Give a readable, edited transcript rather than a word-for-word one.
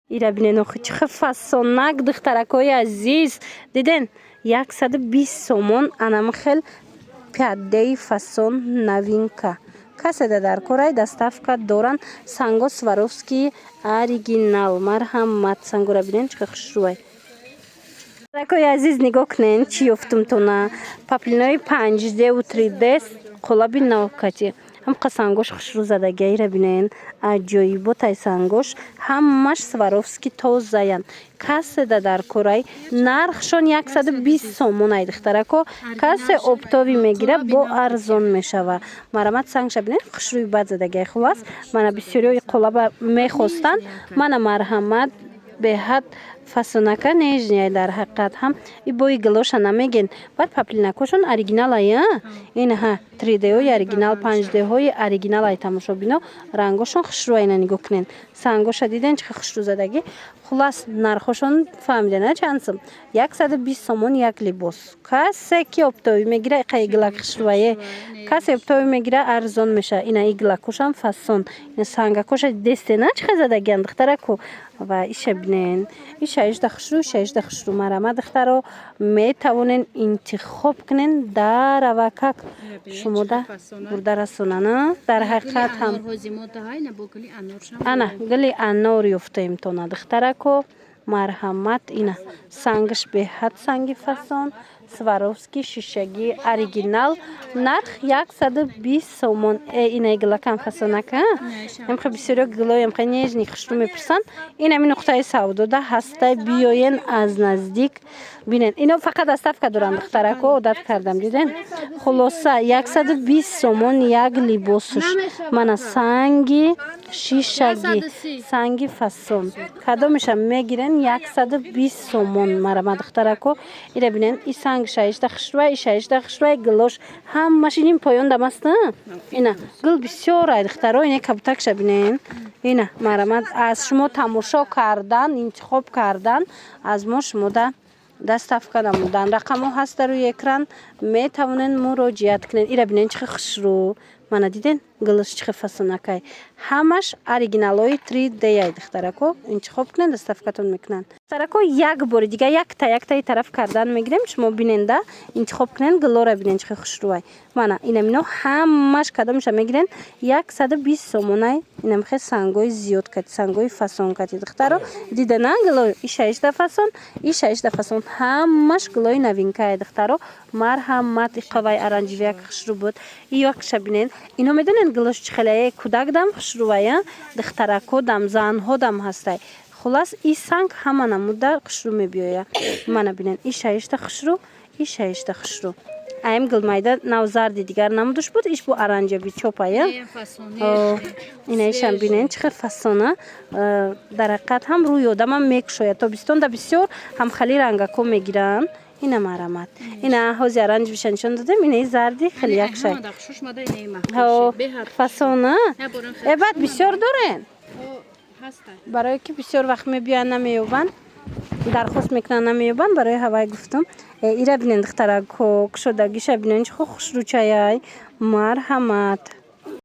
Ира бинен охи чӣ фасонак духтаракҳои азиз. Диден 120 сомон анам хел пяддаи фасон новинка. Каседа дар корай доставка доран санго Сваровский оригинал. Марҳамат сангора бинен чӣ хушрӯй. Духтаракҳои азиз нигоҳ кунен чӣ ёфтумтона. Паплинои 5D у 3D қолаби навкати. Ҳамқа сангош хушрӯ задагия ира бинен аҷоиботай сангош ҳамаш Сваровский тозаян. Каседа дар корай нархшон 120 сомонай духтарако. Касе оптови мегира бо арзон мешава. Марамат сангша бинен хушрӯи бад задагия. Хулас мана бисёриҳои қолаба мехостанд. Мана марҳамат беҳад фасонака нежняй дар ҳақиқат ҳам и бои галоша намеген. Баъд паплинакошон оригиналая. Ин ҳа 3D-ҳои оригинал 5D-ҳои оригиналай тамошобино рангошон хушрӯ ина нигоҳ кунен. Сангоша диден чӣ хушрӯ задагӣ. Хулас нархошон фаҳмидена чанд сум? 120 сомон як либос. Касе ки оптови мегира иқа иглак хушрӯае. Касе оптови мегира арзон меша. Ина иглакошам фасон. Ина сангакоша дестена чӣ задагиян духтарако. Ва иша бинен. Иша ишда хушрӯ, иша ишда хушрӯ. Марама духтаро метавонен интихоб кунен дар авакак. Шумо да бурда расонана. Дар ҳақиқат ҳам ана гили анор ёфтаимтона духтарако. Марҳамат ина сангаш беҳад санги фасон. Сваровский шишагӣ оригинал. Нарх 120 сомон. Ина иглакам фасонака. Ямха бисёриё гилои ямха нежни хушрӯ мепурсанд. Ина ми нуқтаи савдода ҳастай биёен аз наздик бинен. Ино фақат доставка доранд духтарако. Одат кардам диден. Хулоса 120 сомон як либосуш. Мана санги шишагӣ, санги фасон. Кадомиша мегирен 120 сомон. Марама духтарако. Ира бинен и сангша ишда хушрӯй, иша ишда хушрӯй гилош ҳамаш инин поён дамаста. Ина гил бисёрай духтаро. Ина кабутакша бинен. Ина марамат аз шумо тамошо кардан, интихоб кардан аз мо шумо да доставка намудан. Рақамҳо ҳаст дар рӯи экран. Метавонен муроҷиат кунен. Ира бинен чӣ хушрӯ. Мана диден гилош чӣ фасонакай. Ҳамаш оригиналҳои 3D-яй духтарако. Интихоб кунен доставкатон мекунанд. Духтарако як бори дига яктаи тараф кардан мегирем. Шумо бинен да интихоб кунен гилора бинен чӣ хушрӯай. Мана инамино ҳамаш кадомиша мегирен 120 сомонай. Инам хе сангои зиёд кати, сангои фасон кати духтаро. Дидена гило иша ишда фасон, иша ишда фасон. Ҳамаш гилои новинкаи духтаро. Марҳамат иқавай аранҷивияк хушрӯ буд. Иёкша бинен. Ино медонен гилош чӣ хелае кӯдак дам хушрӯая. Духтарако дам занҳо дам ҳастай. Хулас и санг ҳама намуда хушрӯ мебиёя. Мана бинен иша ишда хушрӯ, иша ишда хушрӯ. Аим гилмайда навзарди дигар намудуш буд. Иш бу аранҷави чопая. Ина ишам бинен чӣ хел фасона. Дар ҳақиқат ҳам рӯи одамам мекушояд. Тобистонда бисёр ҳамхали рангако мегиранд. Ина марамат. Ина ҳози аранҷвиша нишон дадем. Ина зарди хеле якшай. Фасона. Баъд бисёр дорен. Барое ки бисёр вақт мебиёянд намеёбанд. Дархост мекунанд намеёбанд. Барои ҳавай гуфтам. Ира бинен духтарако кушодагиша бинен чӣ хушрӯчаяй. Марҳамат.